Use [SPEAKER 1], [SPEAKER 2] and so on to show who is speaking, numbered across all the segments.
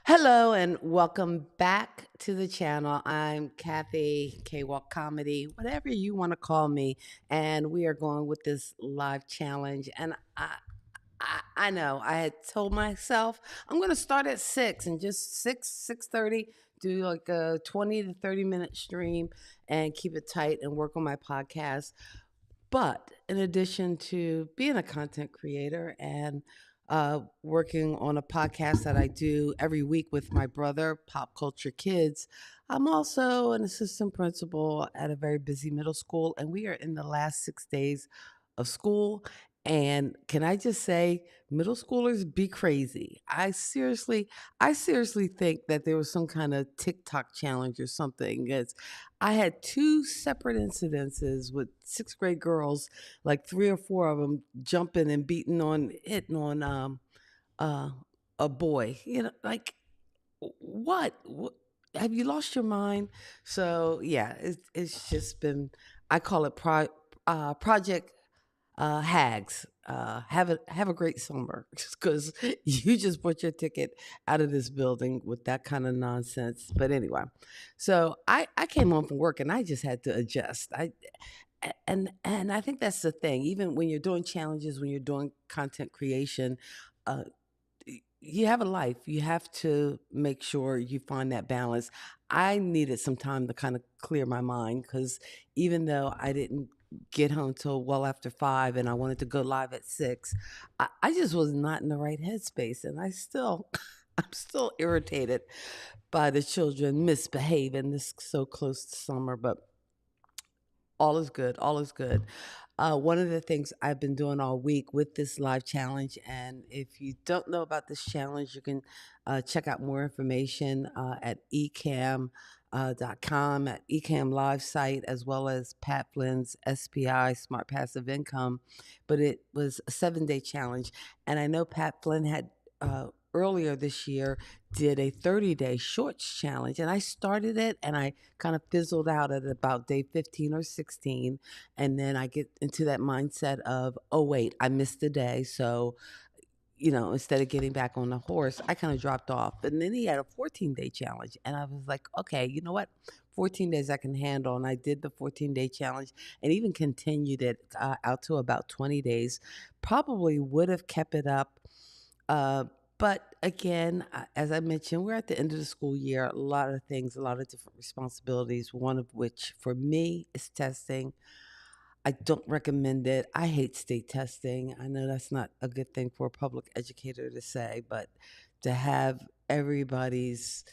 [SPEAKER 1] Hello and welcome back to the channel. I'm Kathy K Walk Comedy, whatever you want to call me, and we are going with this live challenge. And I know I had told myself I'm going to start at 6 and just 6:30 do like a 20 to 30-minute stream and keep it tight and work on my podcast. But in addition to being a content creator and working on a podcast that I do every week with my brother, Pop Culture Kids, I'm also an assistant principal at a very busy middle school, and we are in the last 6 days of school. And can I just say, middle schoolers be crazy. I seriously think that there was some kind of TikTok challenge or something. I had two separate incidences with sixth grade girls, like three or four of them jumping and hitting on uh, a boy. Like what? Have you lost your mind? So yeah, it's just been. I call it Project Hags. Have a great summer because you just bought your ticket out of this building with that kind of nonsense. But anyway, so I came home from work and I just had to adjust. And I think that's the thing. Even when you're doing challenges, when you're doing content creation, uh, you have a life. You have to make sure you find that balance. I needed some time to kind of clear my mind because even though I didn't get home till well after 5 and I wanted to go live at 6, I just was not in the right headspace. And I'm still irritated by the children misbehaving this so close to summer, but all is good. All is good. One of the things I've been doing all week with this live challenge, and if you don't know about this challenge, you can check out more information at ecamm.com, at ecamm live site, as well as Pat Flynn's SPI, Smart Passive Income. But it was a 7-day challenge. And I know Pat Flynn had earlier this year did a 30-day shorts challenge, and I started it and I kind of fizzled out at about day 15 or 16. And then I get into that mindset of, oh wait, I missed a day, so instead of getting back on the horse, I kind of dropped off. And then he had a 14-day challenge, and I was like, okay, you know what, 14 days I can handle. And I did the 14-day challenge and even continued it out to about 20 days. Probably would have kept it up, uh, but again, as I mentioned, we're at the end of the school year. A lot of things, a lot of different responsibilities, one of which for me is testing. I don't recommend it. I hate state testing. I know that's not a good thing for a public educator to say, but to have everybody's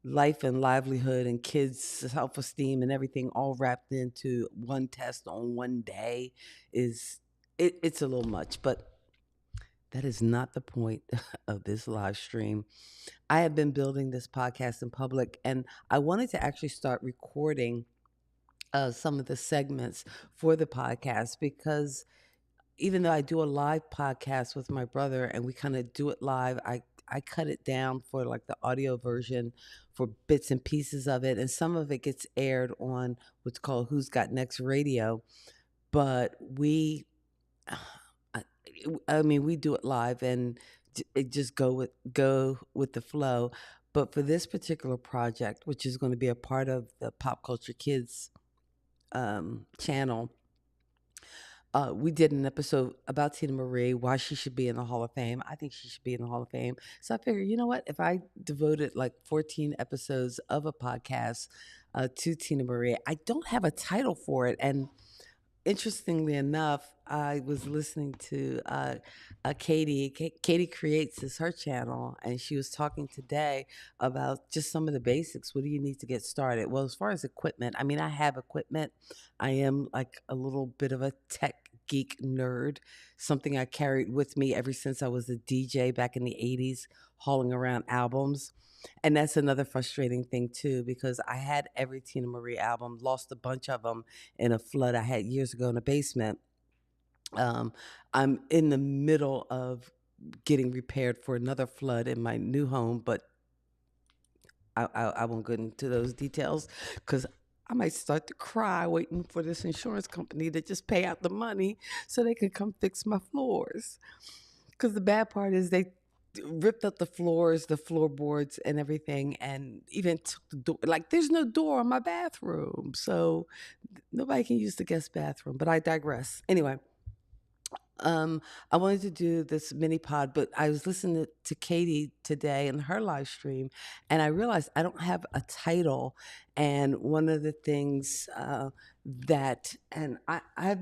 [SPEAKER 1] life and livelihood and kids' self esteem and everything all wrapped into one test on one day it's a little much. But that is not the point of this live stream. I have been building this podcast in public, and I wanted to actually start recording some of the segments for the podcast because even though I do a live podcast with my brother and we kind of do it live, I cut it down for like the audio version for bits and pieces of it, and some of it gets aired on what's called Who's Got Next Radio. But I I mean, we do it live and it just go with the flow. But for this particular project, which is going to be a part of the Pop Culture Kids channel, we did an episode about Tina Marie, why she should be in the Hall of Fame. I think she should be in the Hall of Fame. So I figured, you know what? If I devoted like 14 episodes of a podcast to Tina Marie, I don't have a title for it. And interestingly enough, I was listening to Katie. Katie Creates is her channel, and she was talking today about just some of the basics. What do you need to get started? Well, as far as equipment, I mean, I have equipment. I am like a little bit of a tech geek nerd, something I carried with me ever since I was a DJ back in the 80s, hauling around albums. And that's another frustrating thing too, because I had every Tina Marie album, lost a bunch of them in a flood I had years ago in a basement. Um, I'm in the middle of getting repaired for another flood in my new home, but I won't get into those details because I might start to cry waiting for this insurance company to just pay out the money so they can come fix my floors. Because the bad part is they ripped up the floors, the floorboards, and everything, and even took the door. Like, there's no door in my bathroom, so nobody can use the guest bathroom. But I digress. Anyway, um, I wanted to do this mini pod, but I was listening to Katie today in her live stream, and I realized I don't have a title. And one of the things I've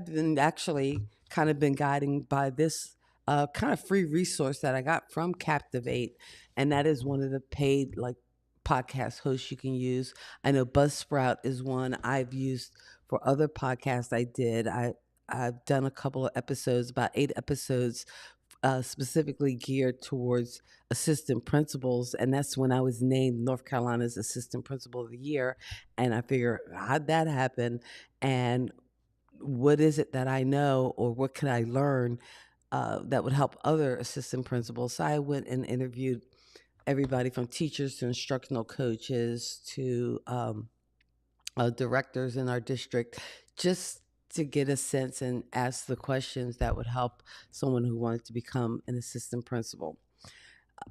[SPEAKER 1] been actually kind of been guiding by this kind of free resource that I got from Captivate, and that is one of the paid like podcast hosts you can use. I know Buzzsprout is one I've used for other podcasts I did. I've done a couple of episodes, about 8 episodes, specifically geared towards assistant principals, and that's when I was named North Carolina's Assistant Principal of the Year. And I figure, how'd that happen? And what is it that I know, or what could I learn that would help other assistant principals? So I went and interviewed everybody from teachers to instructional coaches to directors in our district, just to get a sense and ask the questions that would help someone who wanted to become an assistant principal.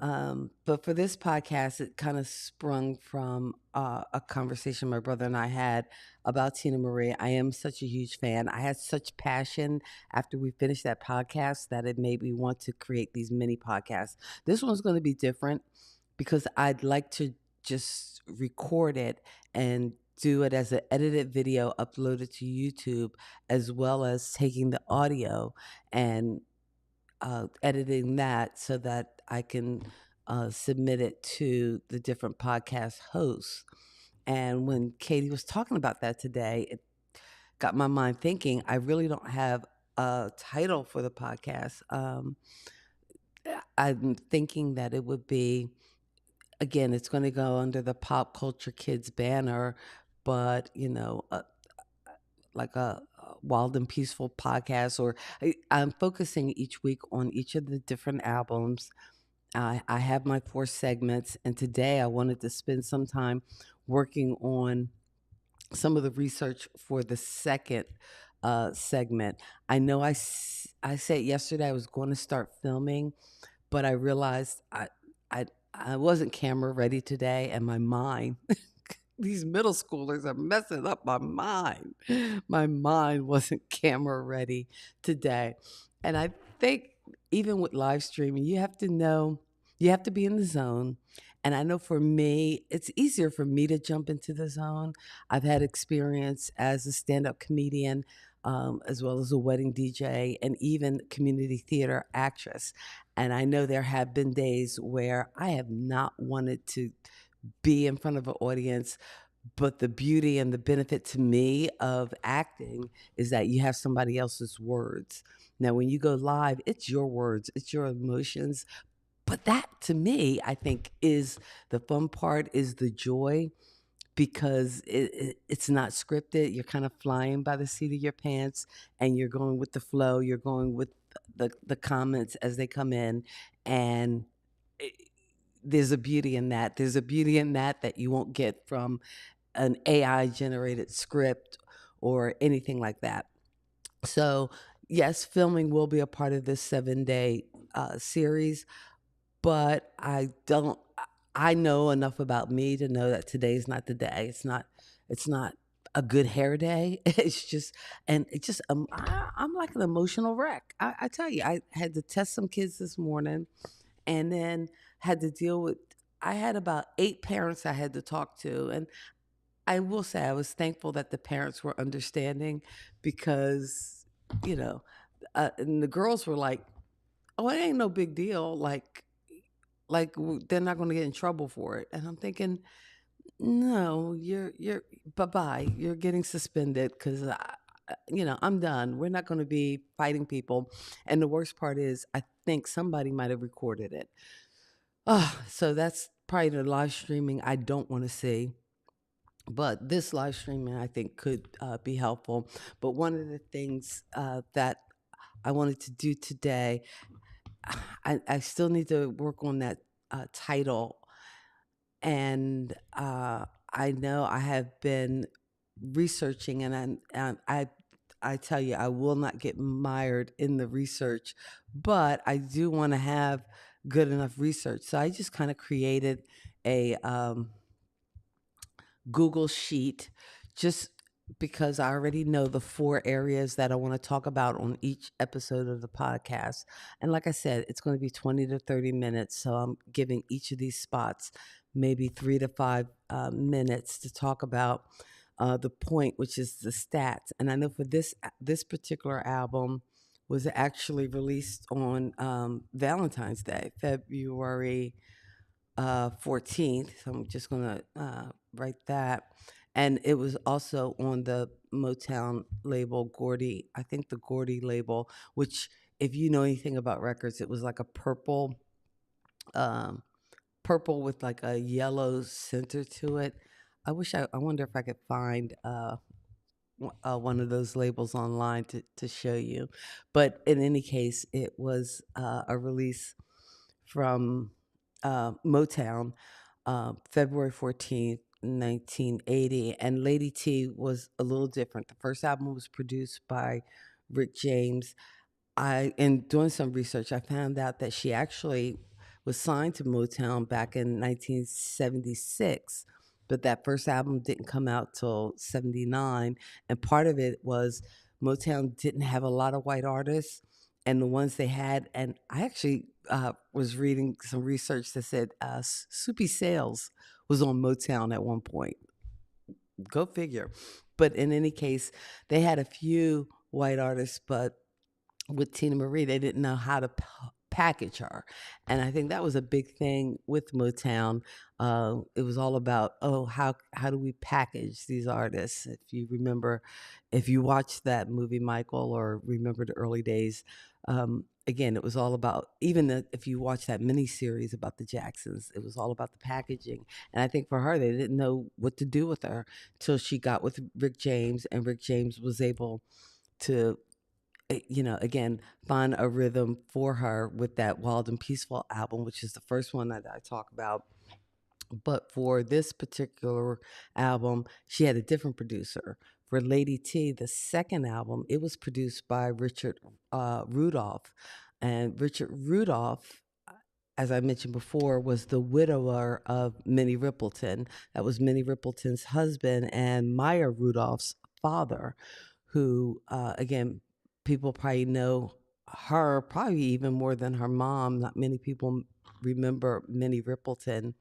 [SPEAKER 1] But for this podcast, it kind of sprung from a conversation my brother and I had about Tina Marie. I am such a huge fan. I had such passion after we finished that podcast that it made me want to create these mini podcasts. This one's going to be different because I'd like to just record it and do it as an edited video uploaded to YouTube, as well as taking the audio and editing that so that I can submit it to the different podcast hosts. And when Katie was talking about that today, it got my mind thinking. I really don't have a title for the podcast. I'm thinking that it would be, again, it's going to go under the Pop Culture Kids banner, but like a wild and peaceful podcast. Or I'm focusing each week on each of the different albums. I have my 4 segments, and today I wanted to spend some time working on some of the research for the second segment. I know I said yesterday I was going to start filming, but I realized I I wasn't camera ready today, and my mind, these middle schoolers are messing up my mind. My mind wasn't camera ready today. And I think even with live streaming, you have to know, you have to be in the zone. And I know for me, it's easier for me to jump into the zone. I've had experience as a stand up comedian, as well as a wedding DJ, and even community theater actress. And I know there have been days where I have not wanted to be in front of an audience, but the beauty and the benefit to me of acting is that you have somebody else's words. Now, when you go live, it's your words, it's your emotions. But that to me, I think, is the fun part, is the joy, because it's not scripted. You're kind of flying by the seat of your pants, and you're going with the flow. You're going with the comments as they come in. And it, there's a beauty in that. There's a beauty in that you won't get from an AI generated script or anything like that. So, yes, filming will be a part of this 7-day series, but I know enough about me to know that today's not the day. It's not a good hair day. It's just, and it's just, I'm like an emotional wreck. I tell you, I had to test some kids this morning, and then had to deal with, I had about 8 parents I had to talk to. And I will say I was thankful that the parents were understanding, because, you know, and the girls were like, "Oh, it ain't no big deal. They're not going to get in trouble for it." And I'm thinking, "No, you're bye bye. You're getting suspended because I'm done. We're not going to be fighting people." And the worst part is, I think somebody might have recorded it. So that's probably the live streaming I don't want to see. But this live streaming, I think, could be helpful. But one of the things that I wanted to do today, I still need to work on that title. And I know I have been researching, and I I tell you, I will not get mired in the research, but I do want to have good enough research. So I just kind of created a Google Sheet just because I already know the 4 areas that I want to talk about on each episode of the podcast. And like I said, it's going to be 20 to 30 minutes. So I'm giving each of these spots maybe 3 to 5 minutes to talk about the point, which is the stats. And I know for this particular album was actually released on Valentine's Day, February 14th. So I'm just going to write that. And it was also on the Motown label, Gordy, I think the Gordy label, which, if you know anything about records, it was like a um, purple with like a yellow center to it. I wonder if I could find one of those labels online to show you. But in any case, it was a release from Motown, February 14th, 1980. And Lady T was a little different. The first album was produced by Rick James. In doing some research, I found out that she actually was signed to Motown back in 1976, but that first album didn't come out till 79. And part of it was Motown didn't have a lot of white artists, and the ones they had, and I actually was reading some research that said Soupy Sales was on Motown at one point. Go figure. But in any case, they had a few white artists, but with Tina Marie, they didn't know how to package her. And I think that was a big thing with Motown. It was all about, oh, how do we package these artists? If you remember, if you watched that movie, Michael, or remember the early days, again, it was all about, if you watch that miniseries about the Jacksons, it was all about the packaging. And I think for her, they didn't know what to do with her till she got with Rick James, and Rick James was able to again, find a rhythm for her with that Wild and Peaceful album, which is the first one that I talk about. But for this particular album, she had a different producer. For Lady T, the second album, it was produced by Richard Rudolph. And Richard Rudolph, as I mentioned before, was the widower of Minnie Rippleton. That was Minnie Rippleton's husband and Maya Rudolph's father, who, again, people probably know her probably even more than her mom. Not many people remember Minnie Rippleton,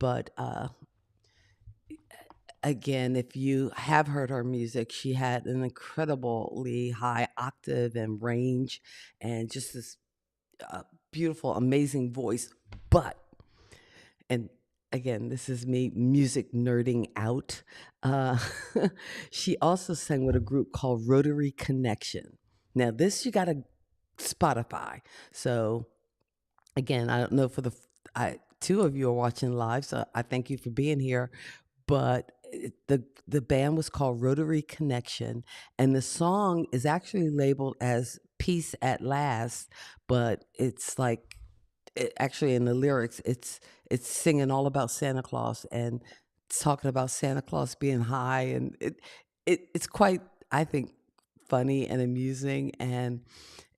[SPEAKER 1] but again, if you have heard her music, she had an incredibly high octave and range, and just this beautiful, amazing voice. But, and again, this is me music nerding out. Uh, she also sang with a group called Rotary Connection. Now, this you got to Spotify. So, again, I don't know for two of you are watching live, so I thank you for being here. But the band was called Rotary Connection, and the song is actually labeled as "Peace at Last," but it's like actually in the lyrics, it's singing all about Santa Claus and talking about Santa Claus being high, and it's quite, I think, funny and amusing. And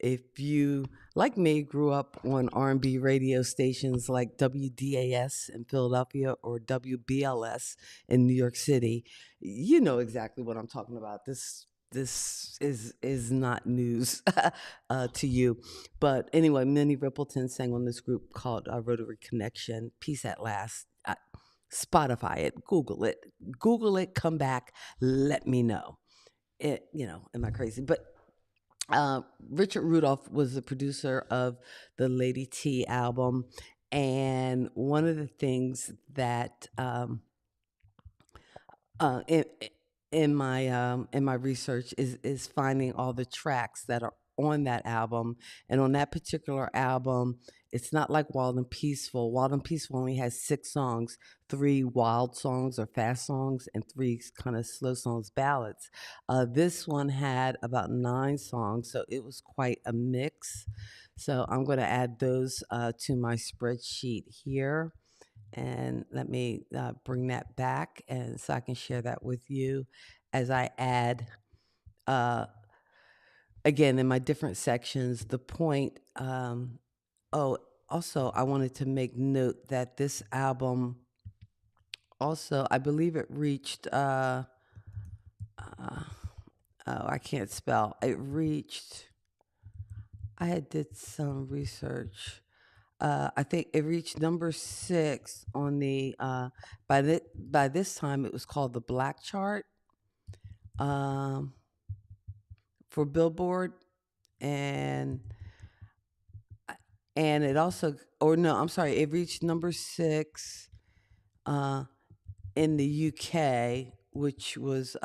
[SPEAKER 1] if you, like me, grew up on R&B radio stations like WDAS in Philadelphia or WBLS in New York City, you know exactly what I'm talking about. This is not news to you. But anyway, Minnie Rippleton sang on this group called Rotary Connection, Peace at Last. Spotify it, Google it, come back, let me know. Am I crazy? But Richard Rudolph was the producer of the Lady T album. And one of the things that uh, in, in my research is finding all the tracks that are on that album. And on that particular album, it's not like Wild and Peaceful. Wild and Peaceful only has 6 songs, 3 wild songs or fast songs, and 3 kind of slow songs, ballads. This one had about 9 songs, so it was quite a mix. So I'm going to add those to my spreadsheet here. And let me bring that back, and so I can share that with you as I add again, in my different sections, the point. Oh, also, I wanted to make note that this album also, I believe it reached. Uh, oh, I can't spell. It reached. I had did some research. I think it reached number 6 on the. By this time, it was called the Black Chart, um, for Billboard, and and it also, or no, I'm sorry, it reached number 6 uh, in the UK, which was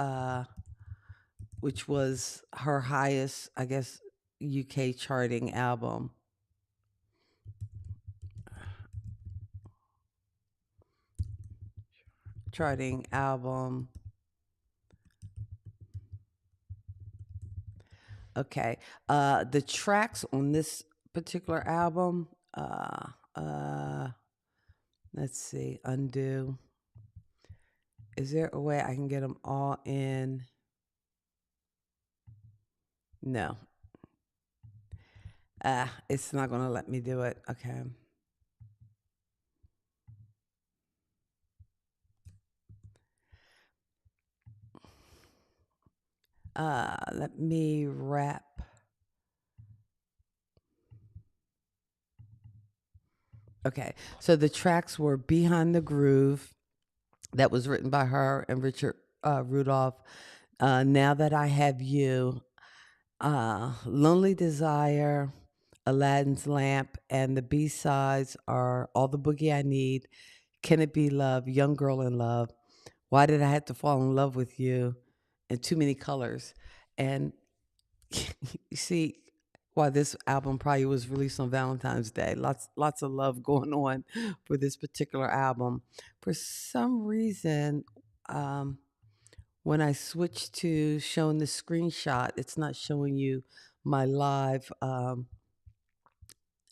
[SPEAKER 1] her highest, I guess, UK charting album. Okay, the tracks on this particular album. Uh, let's see, undo. Is there a way I can get them all in? No. It's not gonna let me do it. Okay. Let me wrap. Okay. So the tracks were Behind the Groove, that was written by her and Richard Rudolph. Now That I Have You, Lonely Desire, Aladdin's Lamp, and the B sides are All the Boogie I Need, Can It Be Love, Young Girl in Love, Why Did I Have to Fall in Love with You, and Too Many Colors. And you see why this album probably was released on Valentine's Day. Lots of love going on for this particular album. For some reason, um, when I switch to showing the screenshot, it's not showing you my live. Oh,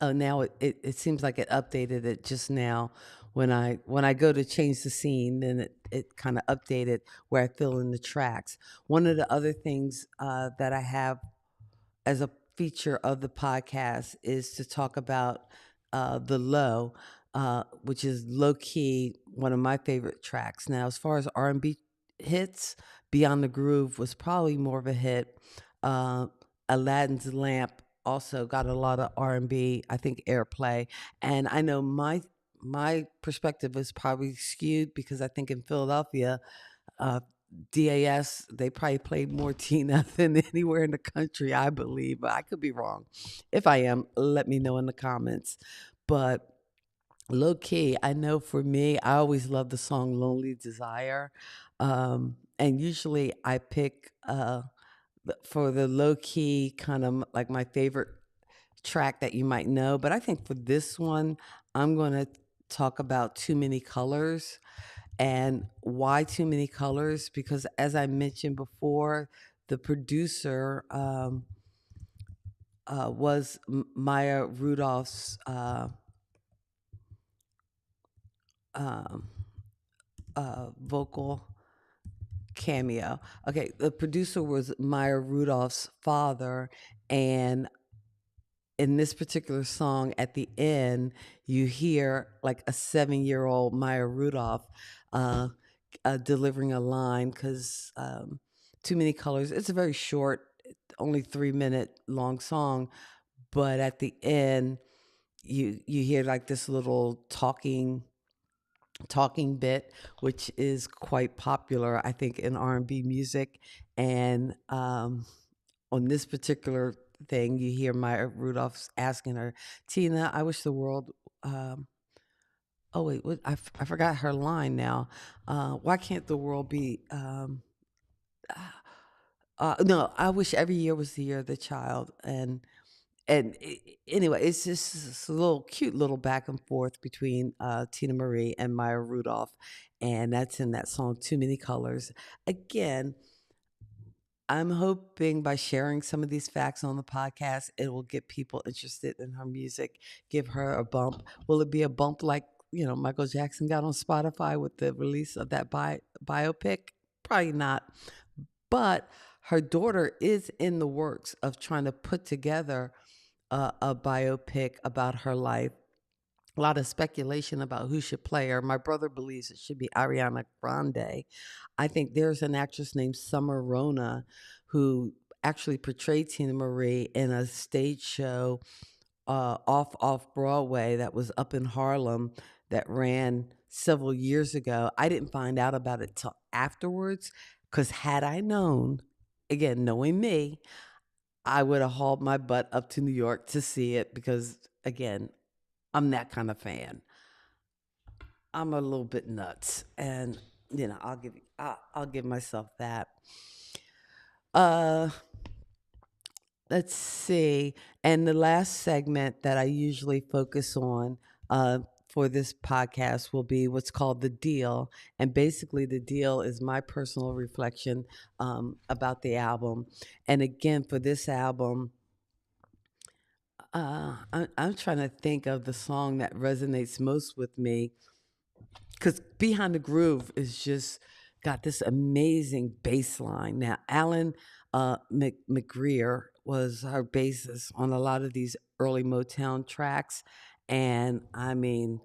[SPEAKER 1] now it seems like it updated it just now. When I go to change the scene, then it kind of updated where I fill in the tracks. One of the other things that I have as a feature of the podcast is to talk about the low, which is low key one of my favorite tracks. Now, as far as R&B hits, Beyond the Groove was probably more of a hit. Uh, Aladdin's Lamp also got a lot of R&B, I think, airplay, and I know my perspective is probably skewed because I think in Philadelphia, uh, DAS, they probably played more Tina than anywhere in the country, I believe. But I could be wrong. If I am, let me know in the comments. But low key, I know for me, I always love the song Lonely Desire. And usually I pick for the low key kind of like my favorite track that you might know. But I think for this one, I'm going to talk about Too Many Colors. And why Too Many Colors? Because as I mentioned before, the producer was Maya Rudolph's um, vocal cameo. Okay, the producer was Maya Rudolph's father, and in this particular song, at the end, you hear like a 7-year-old Maya Rudolph uh, delivering a line because Too Many Colors. It's a very short, only 3-minute long song, but at the end, you hear like this little talking bit, which is quite popular, I think, in R&B music. And on this particular thing, you hear Maya Rudolph's asking her, Tina, I wish the world. Oh wait, I forgot her line now. Why can't the world be? No, I wish every year was the year of the child, anyway, it's just this little cute little back and forth between Tina Marie and Maya Rudolph, and that's in that song "Too Many Colors." Again, I'm hoping by sharing some of these facts on the podcast, it will get people interested in her music, give her a bump. Will it be a bump like, Michael Jackson got on Spotify with the release of that biopic? Probably not. But her daughter is in the works of trying to put together a biopic about her life. A lot of speculation about who should play her. My brother believes it should be Ariana Grande. I think there's an actress named Summer Rona who actually portrayed Tina Marie in a stage show off Broadway that was up in Harlem that ran several years ago. I didn't find out about it till afterwards because had I known, again, knowing me, I would have hauled my butt up to New York to see it because, again, I'm that kind of fan. I'm a little bit nuts, and I'll give myself that. Uh, let's see. And the last segment that I usually focus on uh, for this podcast will be what's called the deal. And basically, the deal is my personal reflection about the album. And again, for this album, I'm trying to think of the song that resonates most with me because Behind the Groove is just got this amazing bass line. Now, Alan McGreer was our bassist on a lot of these early Motown tracks. And I mean,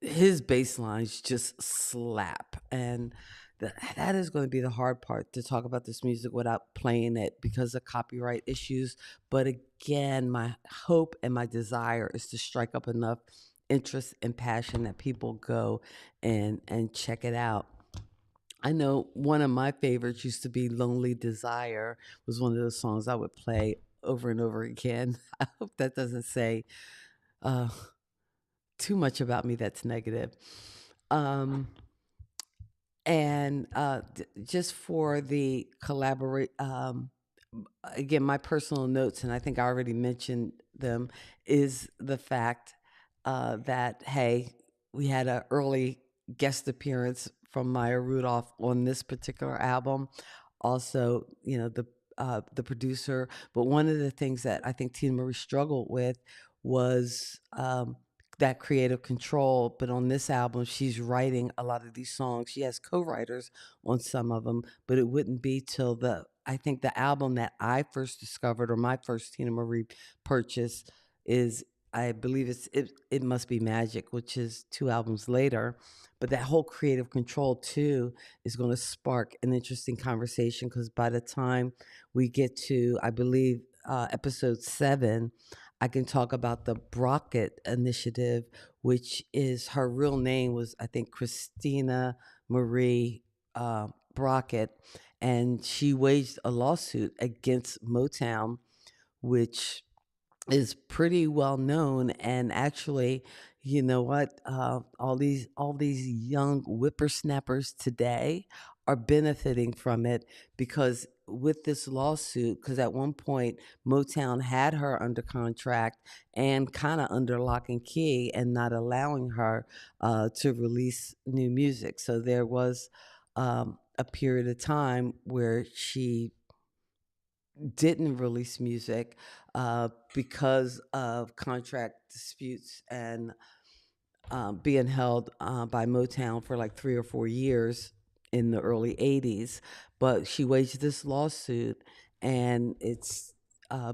[SPEAKER 1] his bass lines just slap. And that is going to be the hard part to talk about this music without playing it because of copyright issues. But again, my hope and my desire is to strike up enough interest and passion that people go and check it out. I know one of my favorites used to be Lonely Desire was one of those songs I would play over and over again. I hope that doesn't say uh, too much about me that's negative. Um, and just for the collaborate, again, my personal notes, and I think I already mentioned them, is the fact that, hey, we had an early guest appearance from Maya Rudolph on this particular album. Also, the producer. But one of the things that I think Tina Marie struggled with was that creative control. But on this album, she's writing a lot of these songs. She has co-writers on some of them, but it wouldn't be till I think the album that I first discovered or my first Tina Marie purchase is, I believe it must be Magic, which is 2 albums later. But that whole creative control too is going to spark an interesting conversation because by the time we get to, I believe, episode 7, I can talk about the Brockett Initiative, which is her real name was, I think, Christina Marie Brockett. And she waged a lawsuit against Motown, which is pretty well known. And actually, you know what? All these young whippersnappers today are benefiting from it because with this lawsuit, because at one point Motown had her under contract and kind of under lock and key and not allowing her to release new music. So there was a period of time where she didn't release music because of contract disputes and being held by Motown for like 3 or 4 years in the early 80s. But she waged this lawsuit, and it's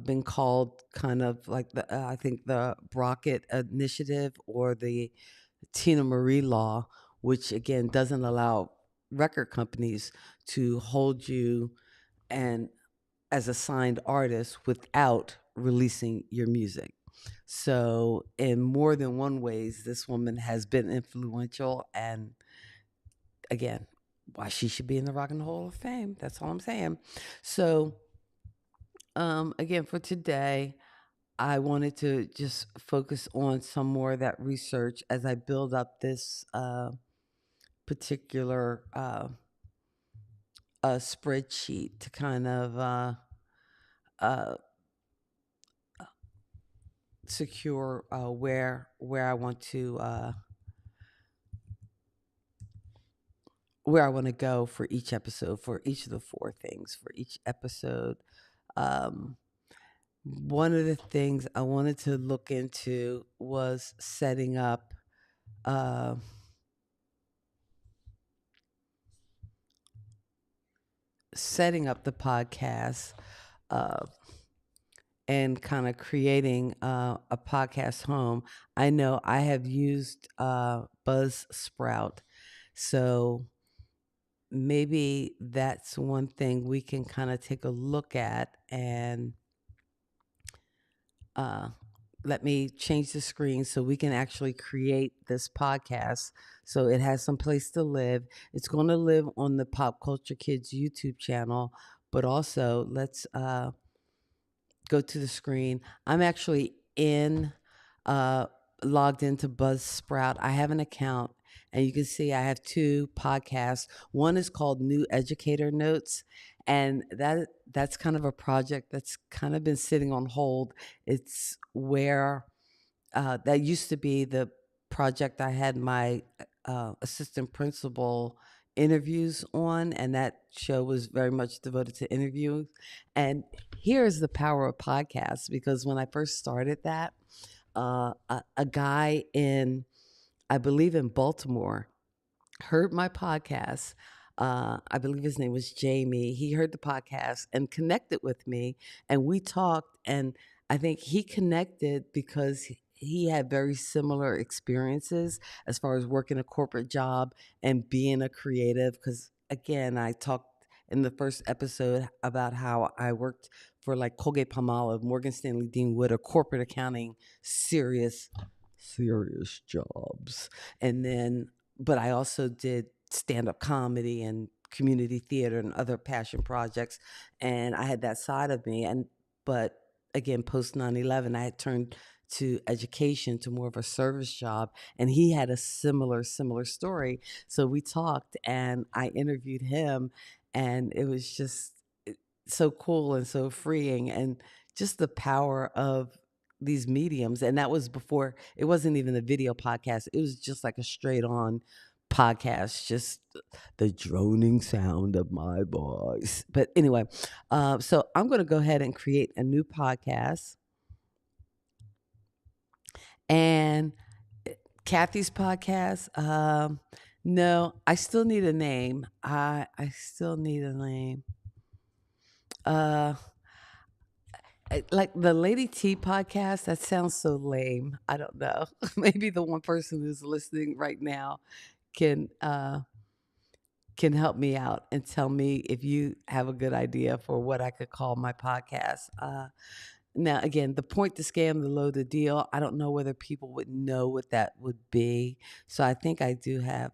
[SPEAKER 1] been called kind of like I think the Brockett Initiative or the Tina Marie Law, which again doesn't allow record companies to hold you and as a signed artist without releasing your music. So, in more than one ways, this woman has been influential, and again, why she should be in the Rock and Roll of Fame. That's all I'm saying. So, again, for today, I wanted to just focus on some more of that research as I build up this particular spreadsheet to kind of uh, secure where I want to go for each episode, for each of the 4 things for each episode. Um, One of the things I wanted to look into was setting up setting up the podcast uh, and kind of creating a podcast home, I know I have used Buzzsprout. So maybe that's one thing we can kind of take a look at. And uh, let me change the screen so we can actually create this podcast so it has some place to live. It's going to live on the Pop Culture Kids YouTube channel, but also let's go to the screen. I'm actually in uh, logged into Buzzsprout. I have an account, and you can see I have two podcasts. One is called New Educator Notes, and that's kind of a project that's kind of been sitting on hold. It's where that used to be the project I had my assistant principal interviews on, and that show was very much devoted to interviews. And here's the power of podcasts, because when I first started that, a guy in, I believe in Baltimore, heard my podcast. I believe his name was Jamie. He heard the podcast and connected with me, and we talked. And I think he connected because he had very similar experiences as far as working a corporate job and being a creative. Because again, I talked in the first episode about how I worked for like Colgate Palmolive, Morgan Stanley, Dean Witter, corporate accounting, serious, serious jobs. And then but I also did stand up comedy and community theater and other passion projects. And I had that side of me. But again, post 9/11, I had turned to education, to more of a service job. And he had a similar story. So we talked and I interviewed him. And it was just so cool and so freeing. And just the power of these mediums. And that was before, it wasn't even a video podcast, it was just like a straight on podcast, just the droning sound of my voice. But anyway, so I'm going to go ahead and create a new podcast. And Kathy's podcast, no, I still need a name. I still need a name. Uh, like the Lady T podcast, that sounds so lame. I don't know. Maybe the one person who's listening right now can can help me out and tell me if you have a good idea for what I could call my podcast. Now, again, the point, the scam, the low, the deal. I don't know whether people would know what that would be. So I think I do have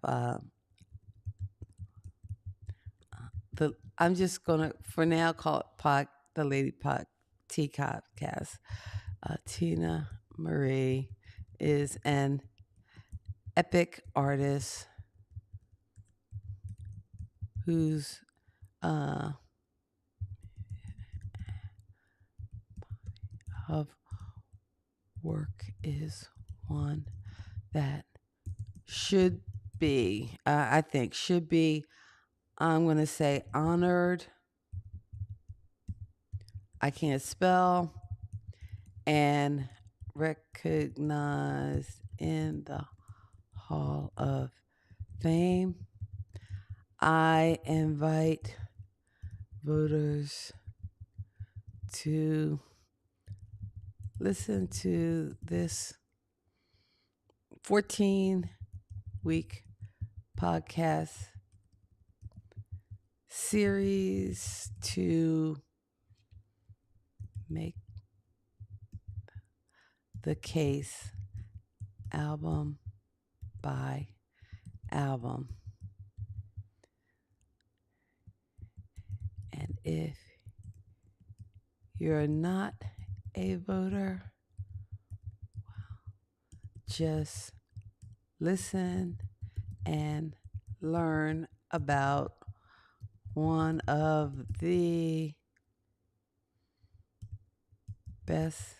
[SPEAKER 1] the. I'm just gonna for now call it the Lady Pod Tea Podcast. Tina Marie is an epic artist whose of work is one that should be, I think, should be, I'm going to say honored. I can't spell. And recognized in the Hall of Fame. I invite voters to listen to this 14-week podcast series to make the case album by album. And if you're not a voter, just listen and learn about one of the best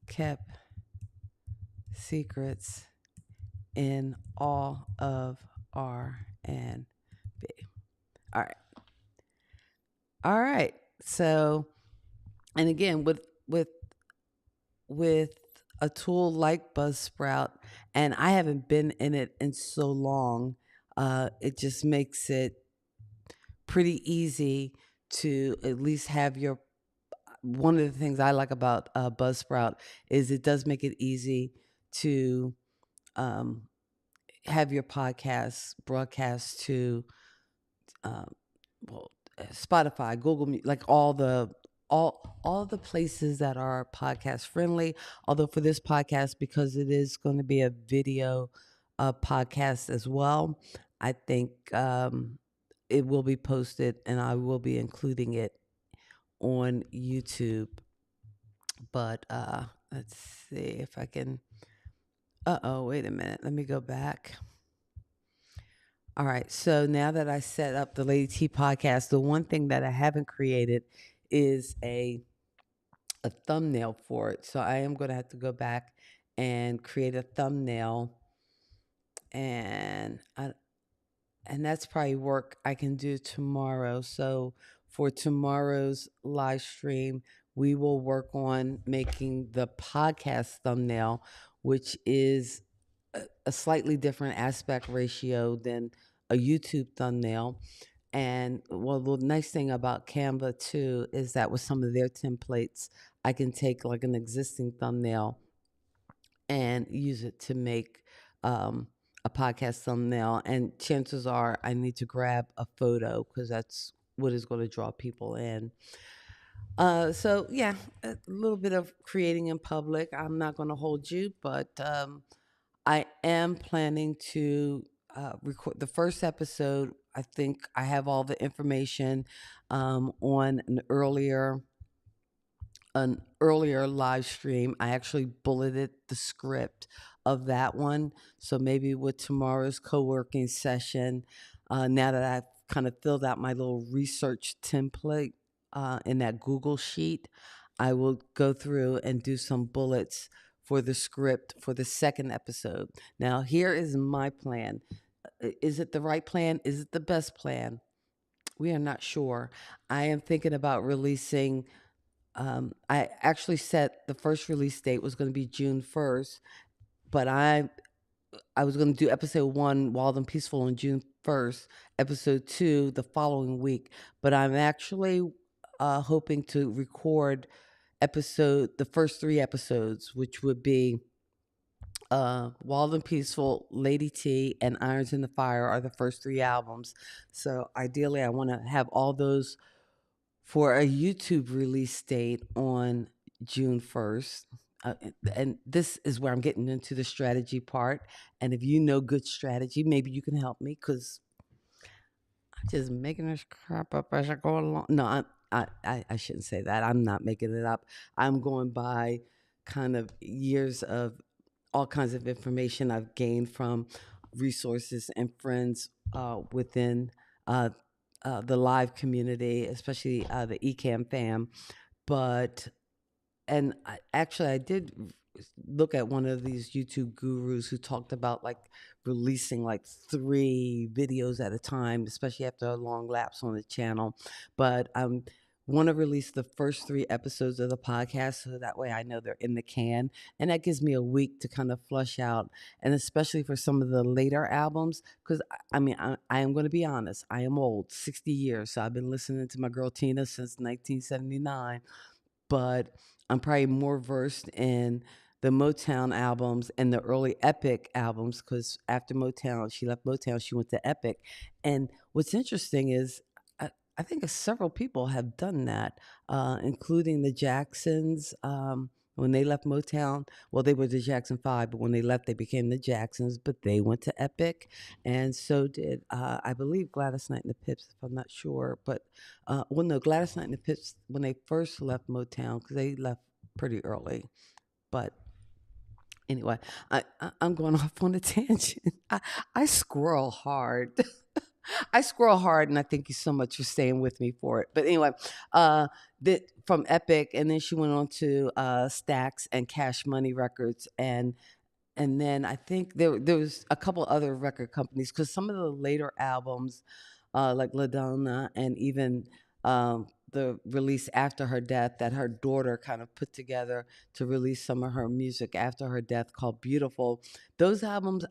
[SPEAKER 1] kept secrets in all of R&B. All right. All right. So, and again, with a tool like Buzzsprout, and I haven't been in it in so long, it just makes it pretty easy to at least have your. One of the things I like about Buzzsprout is it does make it easy to um, have your podcast broadcast to um, well, Spotify, Google, like all the places that are podcast friendly. Although for this podcast, because it is going to be a video podcast as well, I think it will be posted, and I will be including it on YouTube. But let's see if I can. Wait a minute. Let me go back. All right. So now that I set up the Lady T podcast, the one thing that I haven't created is a thumbnail for it. So I am going to have to go back and create a thumbnail, and that's probably work I can do tomorrow. So for tomorrow's live stream, we will work on making the podcast thumbnail, which is a slightly different aspect ratio than a YouTube thumbnail. And well, the nice thing about Canva too is that with some of their templates, I can take like an existing thumbnail and use it to make a podcast thumbnail. And chances are I need to grab a photo because that's what is going to draw people in. So yeah, a little bit of creating in public. I'm not going to hold you, but I am planning to record the first episode. I think I have all the information on an earlier live stream. I actually bulleted the script of that one. So maybe with tomorrow's co-working session, now that I've kind of filled out my little research template in that Google sheet, I will go through and do some bullets for the script for the second episode. Now, here is my plan. Is it the right plan? Is it the best plan? We are not sure. I am thinking about releasing. I actually set the first release date was going to be June 1st, but I was going to do episode 1, Wild and Peaceful, on June 1st, episode 2 the following week. But I'm actually hoping to record the first 3 episodes, which would be Wild and Peaceful, Lady T, and Irons in the Fire are the first 3 albums. So ideally, I want to have all those for a YouTube release date on June 1st. And this is where I'm getting into the strategy part. And if you know good strategy, maybe you can help me because I'm just making this crap up as I go along. No, I shouldn't say that. I'm not making it up. I'm going by kind of years of all kinds of information I've gained from resources and friends within uh, the live community, especially the ecamm fam. But actually, I did look at one of these YouTube gurus who talked about like releasing like 3 videos at a time, especially after a long lapse on the channel. But want to release the first 3 episodes of the podcast so that way I know they're in the can, and that gives me a week to kind of flush out, and especially for some of the later albums, because I mean I am going to be honest, I am old, 60 years, so I've been listening to my girl Tina since 1979, but I'm probably more versed in the Motown albums and the early Epic albums because after Motown, she left Motown, she went to Epic. And what's interesting is I think several people have done that, including the Jacksons. When they left Motown, well, they were the Jackson Five, but when they left, they became the Jacksons, but they went to Epic. And so did, I believe, Gladys Knight and the Pips, if I'm not sure. But, well, no, Gladys Knight and the Pips, when they first left Motown, because they left pretty early. But anyway, I'm going off on a tangent. I squirrel hard. I squirrel hard, and I thank you so much for staying with me for it. But anyway, from Epic, and then she went on to Stax and Cash Money Records, and then I think there was a couple other record companies because some of the later albums, like La Donna, and even the release after her death that her daughter kind of put together to release some of her music after her death called Beautiful. Those albums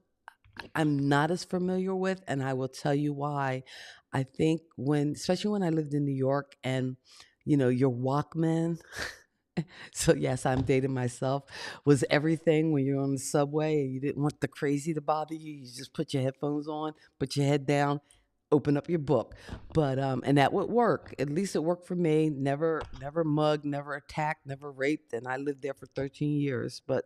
[SPEAKER 1] I'm not as familiar with, and I will tell you why. I think especially when I lived in New York, and your Walkman. So yes, I'm dating myself. Was everything when you're on the subway and you didn't want the crazy to bother you. You just put your headphones on, put your head down, open up your book. But and that would work. At least it worked for me. Never mugged, never attacked, never raped, and I lived there for 13 years. But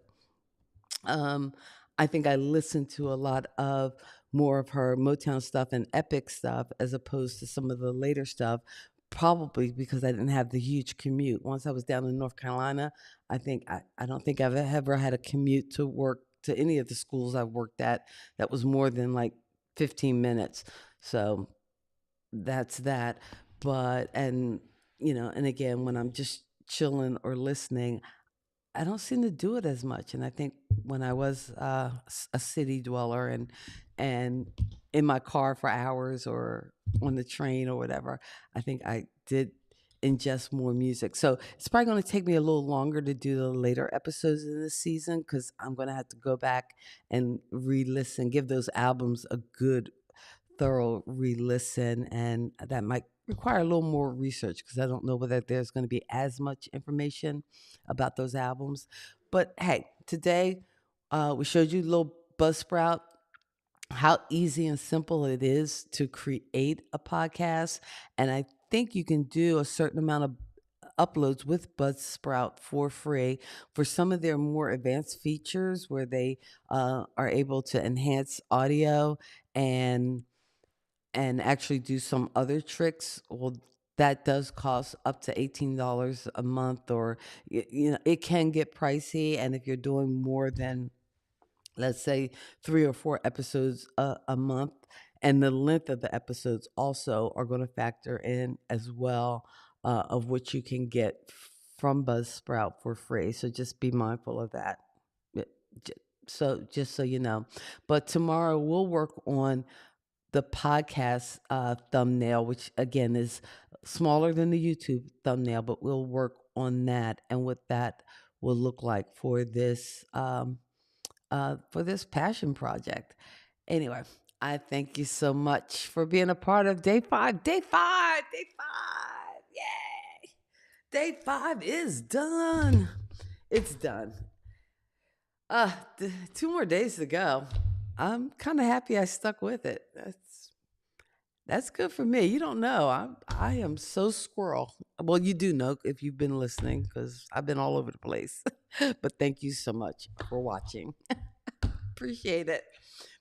[SPEAKER 1] um, I think I listened to a lot of more of her Motown stuff and epic stuff as opposed to some of the later stuff, probably because I didn't have the huge commute. Once I was down in North Carolina, I don't think I've ever had a commute to work to any of the schools I've worked at that was more than like 15 minutes. So that's that. But, and again, when I'm just chilling or listening, I don't seem to do it as much, and I think when I was a city dweller and in my car for hours or on the train or whatever, I think I did ingest more music. So it's probably going to take me a little longer to do the later episodes in this season because I'm going to have to go back and re-listen, give those albums a good thorough re-listen, and that might require a little more research because I don't know whether there's going to be as much information about those albums. But hey, today we showed you a little Buzzsprout, how easy and simple it is to create a podcast, and I think you can do a certain amount of uploads with Buzzsprout for free for some of their more advanced features where they are able to enhance audio and actually do some other tricks. Well, that does cost up to $18 a month, or it can get pricey. And if you're doing more than, let's say, 3 or 4 episodes a month, and the length of the episodes also are going to factor in as well, of what you can get from Buzzsprout for free. So just be mindful of that. Yeah, j- So just so you know, but tomorrow we'll work on the podcast thumbnail, which again is smaller than the YouTube thumbnail, but we'll work on that and what that will look like for this passion project. Anyway, I thank you so much for being a part of day 5. Day 5, day 5. Yay! Day 5 is done. It's done. 2 more days to go. I'm kind of happy I stuck with it. That's good for me. You don't know. I am so squirrel. Well, you do know if you've been listening because I've been all over the place. But thank you so much for watching. Appreciate it.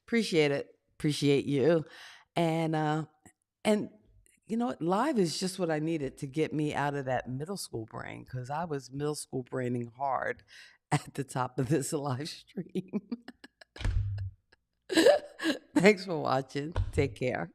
[SPEAKER 1] Appreciate it. Appreciate you. And you know what? Live is just what I needed to get me out of that middle school brain because I was middle school braining hard at the top of this live stream. Thanks for watching. Take care.